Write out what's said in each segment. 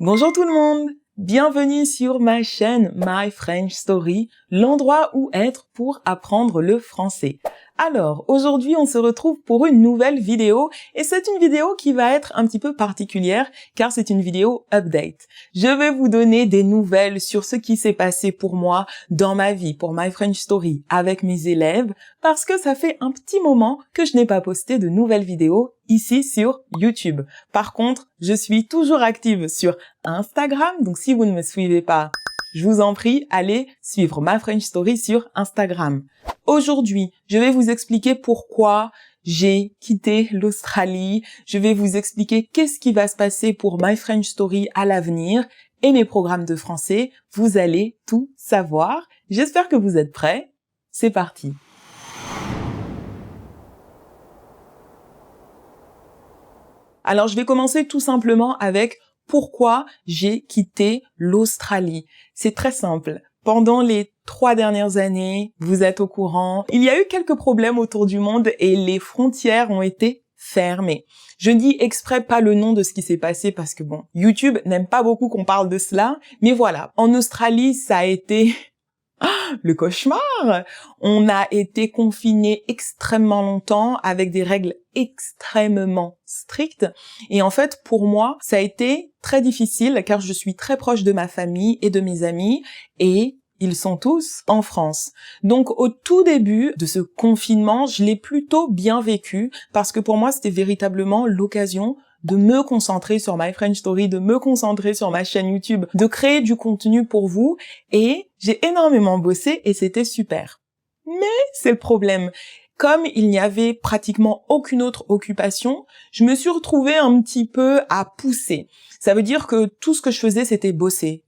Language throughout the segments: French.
Bonjour tout le monde, bienvenue sur ma chaîne My French Story, l'endroit où être pour apprendre le français. Alors, aujourd'hui on se retrouve pour une nouvelle vidéo et c'est une vidéo qui va être un petit peu particulière car c'est une vidéo update. Je vais vous donner des nouvelles sur ce qui s'est passé pour moi dans ma vie, pour My French Story, avec mes élèves, parce que ça fait un petit moment que je n'ai pas posté de nouvelles vidéos ici sur YouTube. Par contre, je suis toujours active sur Instagram, donc si vous ne me suivez pas, je vous en prie, allez suivre My French Story sur Instagram. Aujourd'hui, je vais vous expliquer pourquoi j'ai quitté l'Australie. Je vais vous expliquer qu'est-ce qui va se passer pour My French Story à l'avenir et mes programmes de français. Vous allez tout savoir. J'espère que vous êtes prêts. C'est parti. Alors, je vais commencer tout simplement avec pourquoi j'ai quitté l'Australie. C'est très simple. Pendant les 3 dernières années, vous êtes au courant, il y a eu quelques problèmes autour du monde et les frontières ont été fermées. Je dis exprès pas le nom de ce qui s'est passé parce que bon, YouTube n'aime pas beaucoup qu'on parle de cela, mais voilà. En Australie, ça a été le cauchemar. On a été confinés extrêmement longtemps avec des règles extrêmement strictes. Et en fait, pour moi, ça a été très difficile car je suis très proche de ma famille et de mes amis et ils sont tous en France. Donc, au tout début de ce confinement, je l'ai plutôt bien vécu parce que pour moi, c'était véritablement l'occasion de me concentrer sur My French Story, de me concentrer sur ma chaîne YouTube, de créer du contenu pour vous et j'ai énormément bossé et c'était super. Mais c'est le problème. Comme il n'y avait pratiquement aucune autre occupation, je me suis retrouvée un petit peu à pousser. Ça veut dire que tout ce que je faisais, c'était bosser.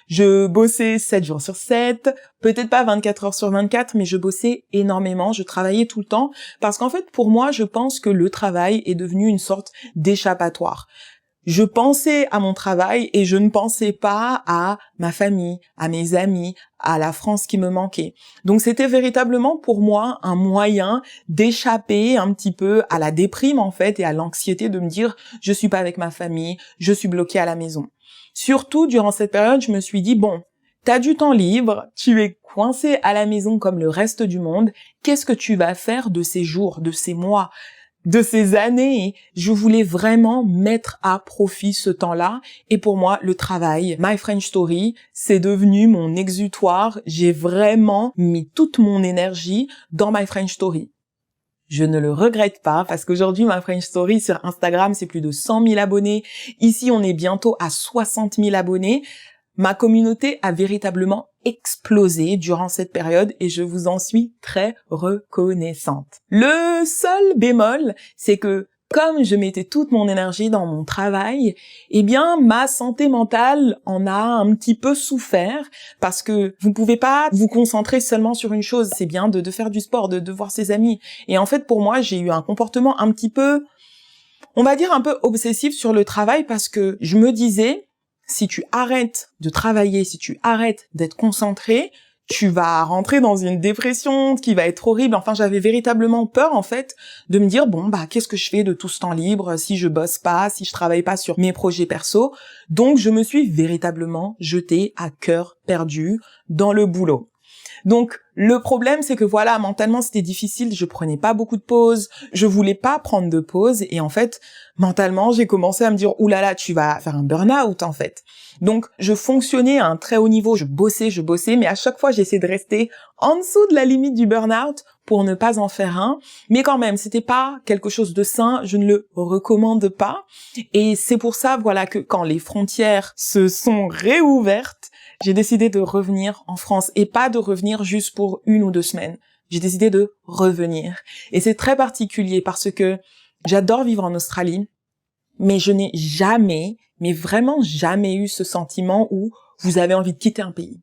Je bossais 7 jours sur 7, peut-être pas 24 heures sur 24, mais je bossais énormément, je travaillais tout le temps, parce qu'en fait, pour moi, je pense que le travail est devenu une sorte d'échappatoire. Je pensais à mon travail et je ne pensais pas à ma famille, à mes amis, à la France qui me manquait. Donc c'était véritablement pour moi un moyen d'échapper un petit peu à la déprime en fait et à l'anxiété de me dire je suis pas avec ma famille, je suis bloquée à la maison. Surtout durant cette période, je me suis dit bon, t'as du temps libre, tu es coincé à la maison comme le reste du monde, qu'est-ce que tu vas faire de ces jours, de ces mois, de ces années? Je voulais vraiment mettre à profit ce temps-là et pour moi, le travail, My French Story, c'est devenu mon exutoire. J'ai vraiment mis toute mon énergie dans My French Story. Je ne le regrette pas parce qu'aujourd'hui, My French Story sur Instagram, c'est plus de 100 000 abonnés. Ici, on est bientôt à 60 000 abonnés. Ma communauté a véritablement explosé durant cette période et je vous en suis très reconnaissante. Le seul bémol, c'est que comme je mettais toute mon énergie dans mon travail, eh bien, ma santé mentale en a un petit peu souffert parce que vous pouvez pas vous concentrer seulement sur une chose. C'est bien de faire du sport, de voir ses amis. Et en fait, pour moi, j'ai eu un comportement un petit peu, on va dire un peu obsessif sur le travail parce que je me disais, si tu arrêtes de travailler, si tu arrêtes d'être concentré, tu vas rentrer dans une dépression qui va être horrible. Enfin, j'avais véritablement peur, en fait, de me dire, bon, qu'est-ce que je fais de tout ce temps libre si je bosse pas, si je travaille pas sur mes projets perso. Donc, je me suis véritablement jetée à cœur perdu dans le boulot. Donc, le problème, c'est que voilà, mentalement, c'était difficile, je prenais pas beaucoup de pauses, je voulais pas prendre de pause, et en fait, mentalement, j'ai commencé à me dire, oulala, tu vas faire un burn-out, en fait. Donc, je fonctionnais à un très haut niveau, je bossais, mais à chaque fois, j'essayais de rester en dessous de la limite du burn-out pour ne pas en faire un, mais quand même, c'était pas quelque chose de sain, je ne le recommande pas, et c'est pour ça, voilà, que quand les frontières se sont réouvertes, j'ai décidé de revenir en France et pas de revenir juste pour 1 ou 2 semaines. J'ai décidé de revenir. Et c'est très particulier parce que j'adore vivre en Australie, mais je n'ai jamais, mais vraiment jamais eu ce sentiment où vous avez envie de quitter un pays.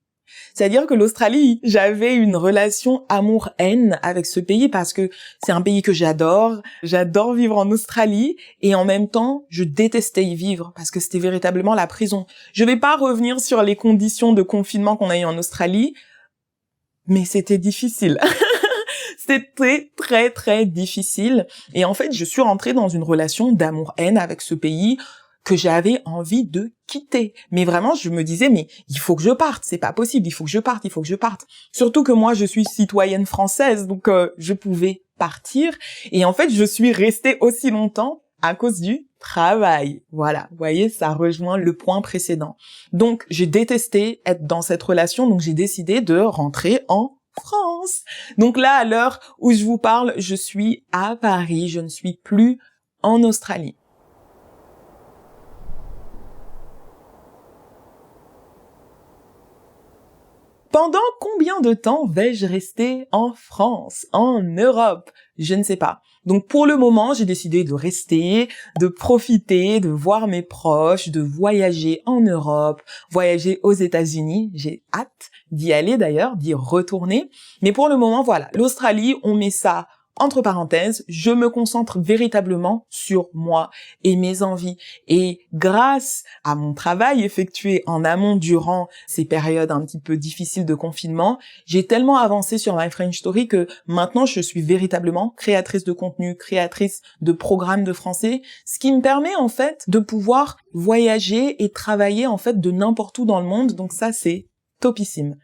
C'est-à-dire que l'Australie, j'avais une relation amour-haine avec ce pays parce que c'est un pays que j'adore vivre en Australie et en même temps, je détestais y vivre parce que c'était véritablement la prison. Je vais pas revenir sur les conditions de confinement qu'on a eu en Australie, mais c'était difficile. C'était très, très difficile. Et en fait, je suis rentrée dans une relation d'amour-haine avec ce pays que j'avais envie de quitter. Mais vraiment, je me disais, mais il faut que je parte, c'est pas possible, il faut que je parte, il faut que je parte. Surtout que moi, je suis citoyenne française, donc je pouvais partir. Et en fait, je suis restée aussi longtemps à cause du travail. Voilà, vous voyez, ça rejoint le point précédent. Donc, j'ai détesté être dans cette relation, donc j'ai décidé de rentrer en France. Donc là, à l'heure où je vous parle, je suis à Paris, je ne suis plus en Australie. Pendant combien de temps vais-je rester en France, en Europe? Je ne sais pas. Donc pour le moment, j'ai décidé de rester, de profiter, de voir mes proches, de voyager en Europe, voyager aux États-Unis. J'ai hâte d'y aller d'ailleurs, d'y retourner. Mais pour le moment, voilà, l'Australie, on met ça entre parenthèses, je me concentre véritablement sur moi et mes envies. Et grâce à mon travail effectué en amont durant ces périodes un petit peu difficiles de confinement, j'ai tellement avancé sur My French Story que maintenant je suis véritablement créatrice de contenu, créatrice de programmes de français, ce qui me permet en fait de pouvoir voyager et travailler en fait de n'importe où dans le monde. Donc ça, c'est topissime.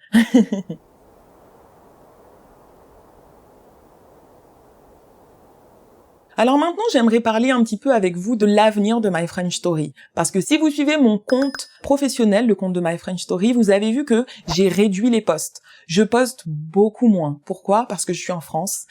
Alors maintenant, j'aimerais parler un petit peu avec vous de l'avenir de My French Story. Parce que si vous suivez mon compte professionnel, le compte de My French Story, vous avez vu que j'ai réduit les posts. Je poste beaucoup moins. Pourquoi? Parce que je suis en France.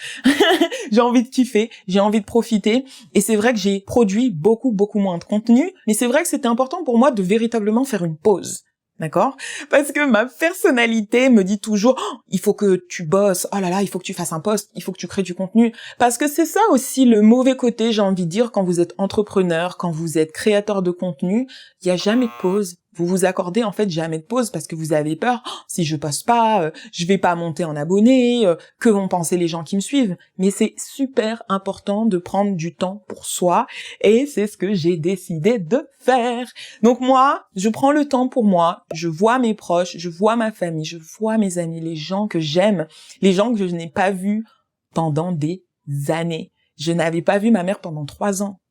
J'ai envie de kiffer, j'ai envie de profiter. Et c'est vrai que j'ai produit beaucoup moins de contenu. Mais c'est vrai que c'était important pour moi de véritablement faire une pause. D'accord? Parce que ma personnalité me dit toujours, oh, il faut que tu bosses, oh là là, il faut que tu fasses un post, il faut que tu crées du contenu. Parce que c'est ça aussi le mauvais côté, j'ai envie de dire, quand vous êtes entrepreneur, quand vous êtes créateur de contenu, il n'y a jamais de pause. Vous vous accordez en fait jamais de pause parce que vous avez peur, oh, si je poste pas, je vais pas monter en abonnés, que vont penser les gens qui me suivent. Mais c'est super important de prendre du temps pour soi et c'est ce que j'ai décidé de faire. Donc moi, je prends le temps pour moi, je vois mes proches, je vois ma famille, je vois mes amis, les gens que j'aime, les gens que je n'ai pas vus pendant des années. Je n'avais pas vu ma mère pendant 3 ans.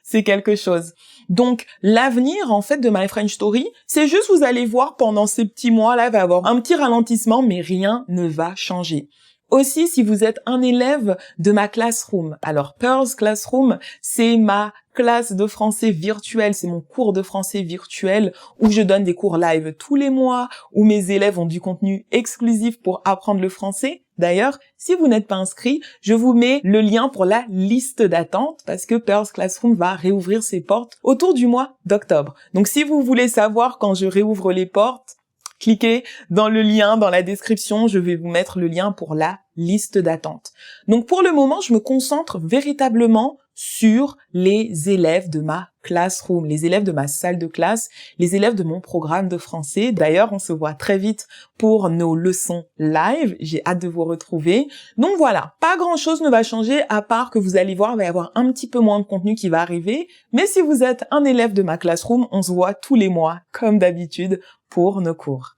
C'est quelque chose. Donc, l'avenir, en fait, de My French Story, c'est juste, vous allez voir, pendant ces petits mois-là, il va y avoir un petit ralentissement, mais rien ne va changer. Aussi, si vous êtes un élève de ma classroom, alors Pearl's Classroom, c'est ma classe de français virtuel, c'est mon cours de français virtuel où je donne des cours live tous les mois, où mes élèves ont du contenu exclusif pour apprendre le français. D'ailleurs, si vous n'êtes pas inscrit, je vous mets le lien pour la liste d'attente parce que Pearl's Classroom va réouvrir ses portes autour du mois d'octobre. Donc si vous voulez savoir quand je réouvre les portes, cliquez dans le lien dans la description, je vais vous mettre le lien pour la liste d'attente. Donc pour le moment, je me concentre véritablement sur les élèves de ma classroom, les élèves de ma salle de classe, les élèves de mon programme de français. D'ailleurs, on se voit très vite pour nos leçons live. J'ai hâte de vous retrouver. Donc voilà, pas grand-chose ne va changer à part que vous allez voir, il va y avoir un petit peu moins de contenu qui va arriver. Mais si vous êtes un élève de ma classroom, on se voit tous les mois, comme d'habitude, pour nos cours.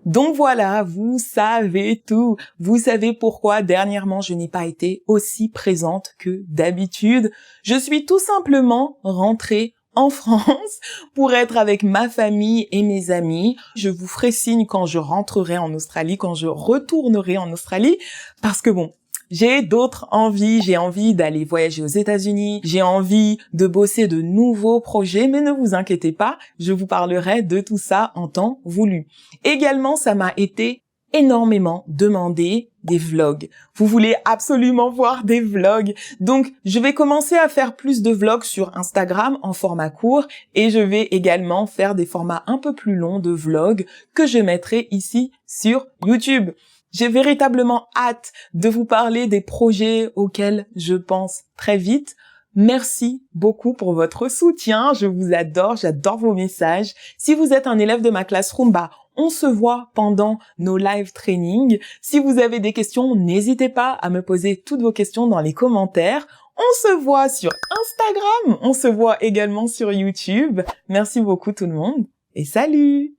Donc voilà, vous savez tout. Vous savez pourquoi dernièrement je n'ai pas été aussi présente que d'habitude. Je suis tout simplement rentrée en France pour être avec ma famille et mes amis. Je vous ferai signe quand je rentrerai en Australie, quand je retournerai en Australie, parce que bon, j'ai d'autres envies, j'ai envie d'aller voyager aux États-Unis, j'ai envie de bosser de nouveaux projets, mais ne vous inquiétez pas, je vous parlerai de tout ça en temps voulu. Également, ça m'a été énormément demandé des vlogs. Vous voulez absolument voir des vlogs. Donc, je vais commencer à faire plus de vlogs sur Instagram en format court et je vais également faire des formats un peu plus longs de vlogs que je mettrai ici sur YouTube. J'ai véritablement hâte de vous parler des projets auxquels je pense très vite. Merci beaucoup pour votre soutien. Je vous adore, j'adore vos messages. Si vous êtes un élève de ma classroom, on se voit pendant nos live trainings. Si vous avez des questions, n'hésitez pas à me poser toutes vos questions dans les commentaires. On se voit sur Instagram, on se voit également sur YouTube. Merci beaucoup tout le monde et salut!